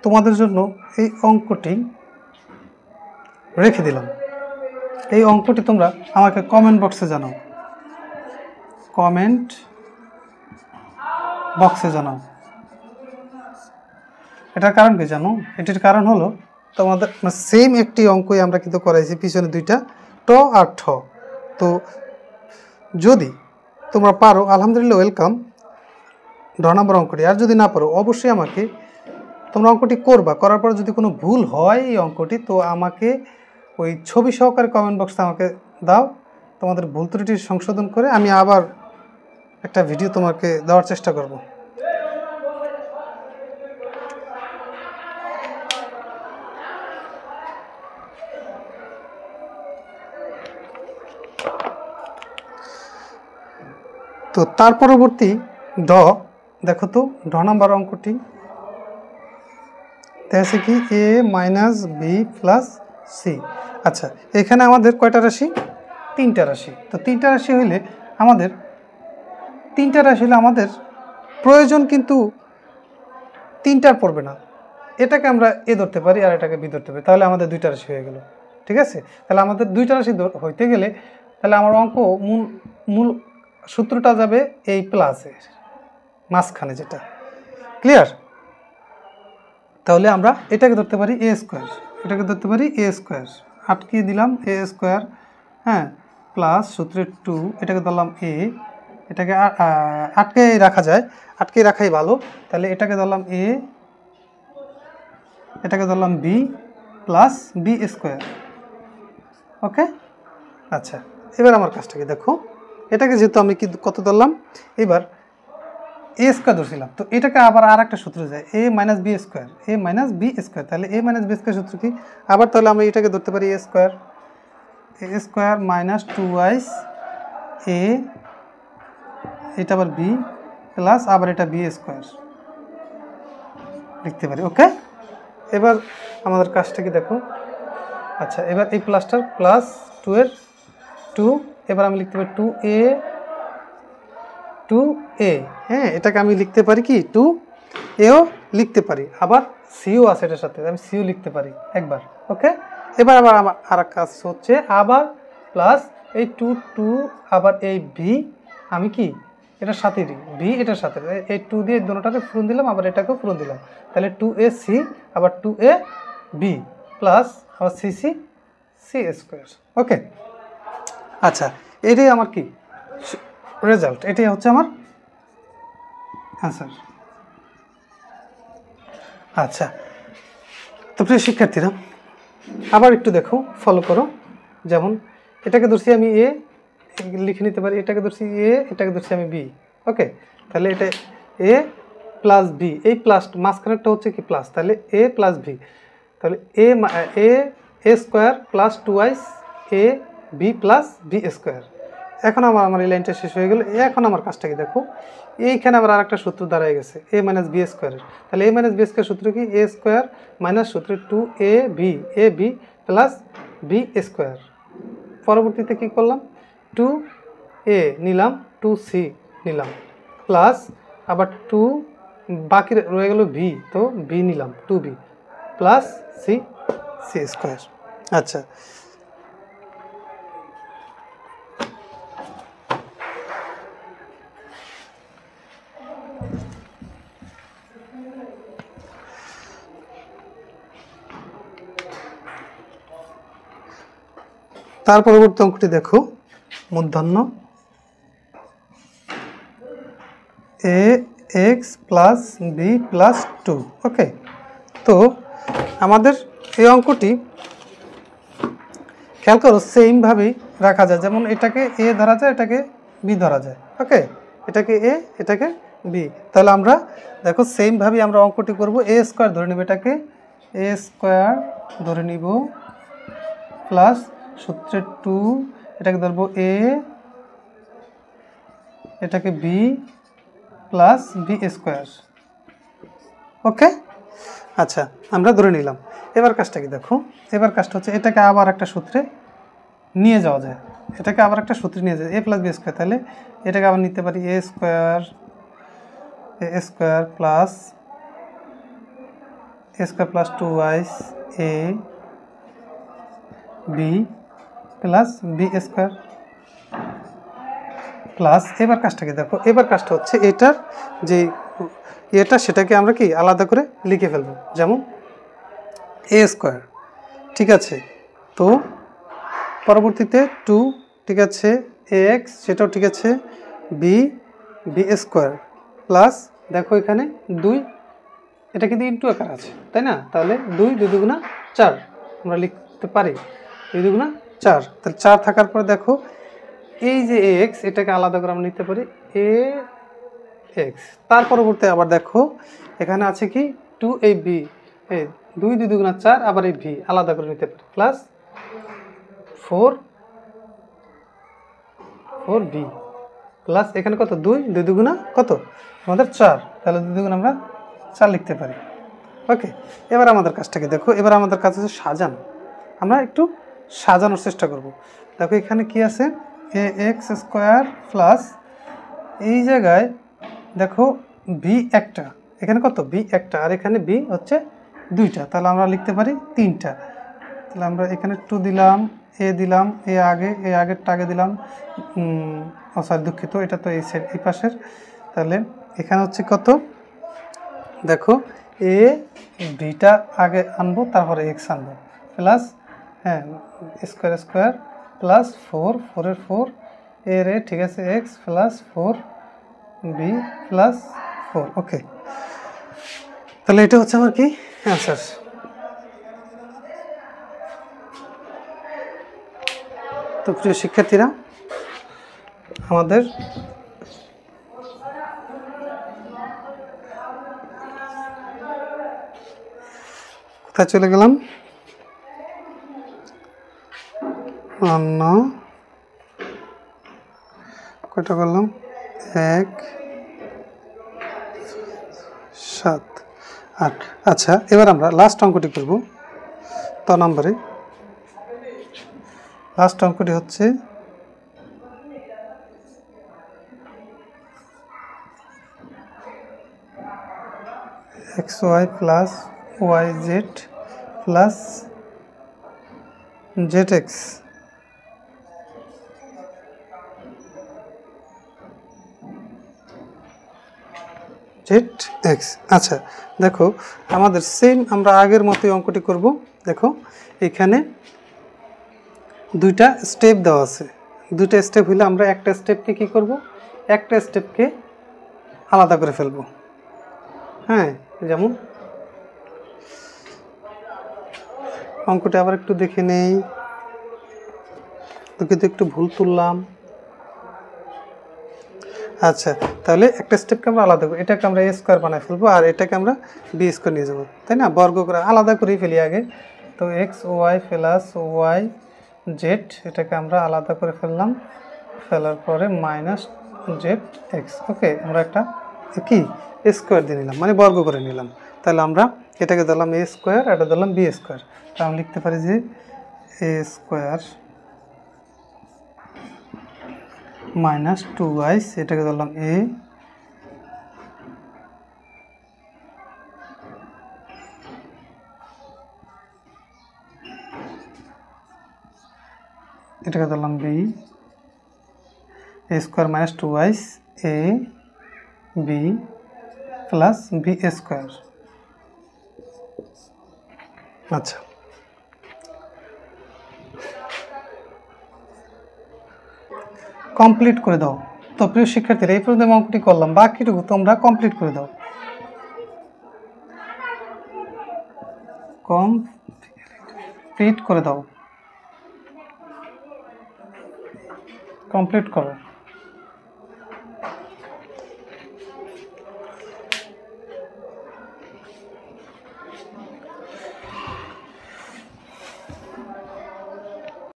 তোমাদের জন্য এই অঙ্কটি রেখে দিলাম। এই অঙ্কটি তোমরা আমাকে কমেন্ট বক্সে জানাও, কমেন্ট বক্সে জানাও। এটার কারণ কি জানো? এটির কারণ হলো তোমাদের সেম একটি অঙ্কই আমরা কিন্তু করাইছি, পিছনে দুইটা ট আর ঠ। তো যদি তোমরা পারো আলহামদুলিল্লাহ, ওয়েলকাম, 10 নম্বর অঙ্কটি। আর যদি না পারো অবশ্যই আমাকে, তোমরা অঙ্কটি করবা, করার পর যদি কোনো ভুল হয় এই অঙ্কটি, তো আমাকে ওই ছবি সহকারে কমেন্ট বক্সে আমাকে দাও। তোমাদের ভুল ত্রুটি সংশোধন করে আমি আবার একটা ভিডিও তোমাকে দেওয়ার চেষ্টা করব। তো তার পরবর্তী দেখো তো, 10 নম্বর অঙ্কটি আছে কি, a minus B plus C. আচ্ছা, এখানে আমাদের কয়টা রাশি? 3টা রাশি। তো 3টা রাশি হইলে আমাদের প্রয়োজন কিন্তু 3টার পড়বে না। এটাকে আমরা এ ধরতে পারি আর এটাকে বি ধরতে পারি, তাহলে আমাদের 2টা রাশি হয়ে গেল। ঠিক আছে? তাহলে আমাদের 2টা রাশি হইতে গেলে তাহলে আমার অঙ্ক মূল সূত্রটা যাবে এই প্লাসের মাঝখানে, যেটা ক্লিয়ার। তাহলে আমরা এটাকে ধরতে পারি এ স্কোয়ার, এটাকে ধরতে পারি এ স্কোয়ার, আটকে দিলাম এ স্কোয়ার, হ্যাঁ, প্লাস সূত্রের 2, এটাকে ধরলাম এ, এটাকে আটকে রাখা যায়, আটকে রাখাই ভালো। তাহলে এটাকে ধরলাম এ, এটাকে ধরলাম বি প্লাস বি স্কোয়ার। ওকে, আচ্ছা, এবার আমার কাজটাকে দেখো। এটাকে যেহেতু আমি কত ধরলাম, এবার এ স্কোয়ার ধরছিলাম, তো এটাকে আবার আর একটা সূত্র যায়, এ মাইনাস বি স্কোয়ার, এ মাইনাস বি স্কোয়ার। তাহলে এ মাইনাস বি স্কোয়ার সূত্র কি? আবার তাহলে আমরা এটাকে ধরতে পারি এ স্কোয়ার মাইনাস 2y এ, এটা আবার বি প্লাস আবার এটা বি স্কোয়ার লিখতে পারি। ওকে, এবার আমাদের কাজটা কি দেখো। আচ্ছা, এবার এই প্লাসটার প্লাস 2 এর 2, এবার আমি লিখতে পারি 2a, হ্যাঁ, এটাকে আমি লিখতে পারি কি 2aও লিখতে পারি, আবার সিও আছে এটার সাথে, আমি সিও লিখতে পারি একবার। ওকে, এবার আবার আমার আর এক কাজ হচ্ছে, আবার প্লাস এই 2 আবার এই ভি আমি কি এটার সাথে দিই, ভি এটার সাথে, এই 2 দিয়ে দুটোটাকে পূরণ দিলাম, আবার এটাকেও পূরণ দিলাম। তাহলে 2ac আবার 2ab প্লাস আবার সি স্কোয়ার। ওকে, আচ্ছা, এটাই আমার কি রেজাল্ট, এটাই হচ্ছে আমার অ্যান্সার। আচ্ছা, তো প্রিয় শিক্ষার্থীরা আবার একটু দেখো, ফলো করো। যেমন এটাকে ধরছি আমি এ, লিখে নিতে পারি, এটাকে ধরছি এ, এটাকে ধরছি আমি বি। ওকে, তাহলে এটা এ প্লাস বি, এই প্লাস মাঝখানেরটা হচ্ছে কি প্লাস, তাহলে এ প্লাস বি, তাহলে এ square plus 2y a b plus b square. এখন আমার এই লাইনটা শেষ হয়ে গেল। এখন আমার কাজটা কি দেখো, এইখানে আবার আর একটা সূত্র দাঁড়ায় গেছে, এ মাইনাস বি স্কোয়ারের। তাহলে এ মাইনাস বি স্কোয়ার সূত্র কি, এ স্কোয়ার মাইনাস সূত্র 2ab প্লাস বি স্কোয়ার। পরবর্তীতে কী করলাম, 2a নিলাম, 2c নিলাম, প্লাস আবার 2 বাকি রয়ে গেল বি, তো বি নিলাম 2b প্লাস সি স্কোয়ার। আচ্ছা, তার পরবর্তী অঙ্কটি দেখো, মূর্ধন্য এ এক্স প্লাস বি প্লাস 2। ওকে, তো আমাদের এই অঙ্কটি খেয়াল করো সেমভাবেই রাখা যায়, যেমন এটাকে এ ধরা যায়, এটাকে বি ধরা যায়। ওকে, এটাকে এ, এটাকে বি। তাহলে আমরা দেখো সেমভাবেই আমরা অঙ্কটি করব, এ স্কোয়ার ধরে নেব, এটাকে এ স্কোয়ার ধরে নিব প্লাস সূত্রের 2, এটাকে ধরবো এ, এটাকে বি প্লাস বি স্কোয়ার। ওকে, আচ্ছা, আমরা ধরে নিলাম। এবার কাজটা কি দেখো, এবার কাজটা হচ্ছে এটাকে আবার একটা সূত্রে নিয়ে যাওয়া যায়, এটাকে আবার একটা সূত্রে নিয়ে যায়, এ প্লাস বি স্কোয়ার। তাহলে এটাকে আবার নিতে পারি a square plus a square plus 2y a b plus b square plus, এবার কাজটা কি দেখো, এবার কাজটা হচ্ছে এটার যে এটা সেটাকে আমরা কি আলাদা করে লিখে ফেলবো, যেমন এ স্কোয়ার, ঠিক আছে। তো পরবর্তীতে 2, ঠিক আছে, এ এক্স, সেটাও ঠিক আছে, বি বি স্কোয়ার প্লাস দেখো এখানে 2, এটা কিন্তু ইনটু আকার আছে, তাই না? তাহলে 2 2 দুগুণা 4 আমরা লিখতে পারি, 2 দুগুণা 4। তাহলে 4 থাকার পরে দেখো এই যে এ এক্স, এটাকে আলাদা করে আমরা নিতে পারি এ এক্স। তার পরবর্তী আবার দেখো এখানে আছে কি 2 এই বি, এই 2 2 দুগুণা 4, আবার এই ভি আলাদা করে নিতে পারি, প্লাস 4 বি প্লাস এখানে কত 2 2 দুগুণা কত আমাদের 4, তাহলে 2 দুগুণা আমরা 4 লিখতে পারি। ওকে, এবার আমাদের কাজটাকে দেখো, এবার আমাদের কাজ হচ্ছে সাজানো, আমরা একটু সাজানোর চেষ্টা করব। দেখো এখানে কি আছে, এ এক্স স্কোয়ার প্লাস এই জায়গায় দেখো বি একটা, এখানে কত বি একটা, আর এখানে বি হচ্ছে 2টা, তাহলে আমরা লিখতে পারি 3টা। তাহলে আমরা এখানে 2 দিলাম, এ দিলাম, এ আগেরটা আগে দিলাম, সরি দুঃখিত, এটা তো এই সাইড এই পাশের, তাহলে এখানে হচ্ছে কত দেখো এ বিটা আগে আনবো, তারপরে এক্স আনবো, প্লাস হ্যাঁ স্কোয়ার স্কোয়ার প্লাস 4 4 এর এ, ঠিক আছে, এক্স প্লাস 4 বি প্লাস 4। ওকে, তাহলে এটা হচ্ছে আমার কি অ্যান্সার। তো প্রিয় শিক্ষার্থীরা, আমাদের কোথায় চলে গেলাম, অন্য কয়টা করলাম, 1 7 8। আচ্ছা, এবার আমরা লাস্ট অঙ্কটি করব। ত নম্বরে লাস্ট অঙ্কটি হচ্ছে xy plus yz plus zx zx। আচ্ছা দেখো, আমাদের সেম আমরা আগের মতোই অঙ্কটি করব। দেখো এখানে 2টা স্টেপ দেওয়া আছে, 2টা স্টেপ হইলে আমরা একটা স্টেপকে কি করব, একটা স্টেপকে আলাদা করে ফেলবো। হ্যাঁ, যেমন অঙ্কটা আবার একটু দেখে নেই, দুঃখিত একটু ভুল তুললাম। আচ্ছা, তাহলে একটা স্টেপকে আমরা আলাদা করি, এটাকে আমরা এ স্কোয়ার বানাই ফেলবো, আর এটাকে আমরা বি স্কোয়ার নিয়ে যাবো, তাই না? বর্গ করে আলাদা করেই ফেলি আগে। তো X Y plus Y Z, এটাকে আমরা আলাদা করে ফেললাম, ফেলার পরে মাইনাস জেড এক্স। ওকে, আমরা একটা কি স্কোয়ার দিয়ে নিলাম, মানে বর্গ করে নিলাম। তাহলে আমরা এটাকে দিলাম এ স্কোয়ার, এটা দিলাম বি স্কোয়ার। তা আমরা লিখতে পারি যে এ স্কোয়ার মাইনাস 2y, এটাকে ধরলাম এ, এটাকে ধরলাম B, A square minus 2y a b plus b square. আচ্ছা, কমপ্লিট করে দাও। তো প্রিয় শিক্ষার্থীরা, এই পর্যন্ত অঙ্কটি করলাম, বাকিটুকু তোমরা কমপ্লিট করে দাও, কমপ্লিট করে দাও, কমপ্লিট করো।